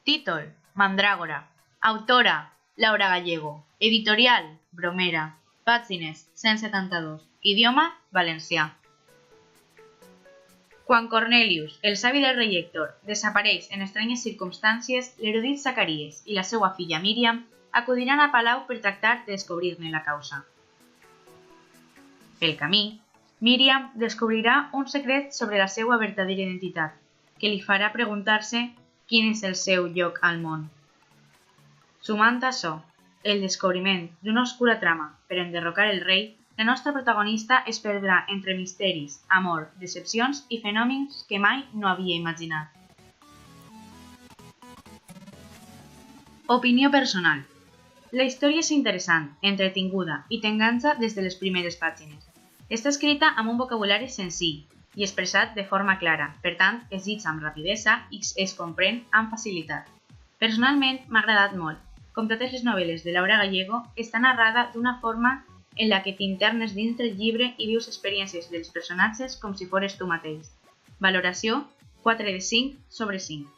Títol: Mandrágora. Autora: Laura Gallego. Editorial: Bromera. Pàgines: 172. Idioma: valencià. Quan Cornelius, el savi del rei Héctor, desapareix en estranyes circumstàncies, l'erudit Zacaries i la seva filla Míriam acudiran a Palau per tractar de descobrir-ne la causa. Pel camí, Míriam descobrirà un secret sobre la seva verdadera identitat, que li farà preguntar-se quin és el seu lloc al món. Sumant això, el descobriment d'una oscura trama per enderrocar el rei, la nostra protagonista es perdrà entre misteris, amor, decepcions i fenòmens que mai no havia imaginat. Opinió personal. La història és interessant, entretinguda i t'enganxa des de les primeres pàgines. Està escrita amb un vocabulari senzill i expressat de forma clara, per tant, es llig amb rapidesa i es comprèn amb facilitat. Personalment, m'ha agradat molt. Com totes les novel·les de Laura Gallego, està narrada d'una forma en la que t'internes dins del llibre i vius experiències dels personatges com si fores tu mateix. Valoració: 4 de 5 sobre 5.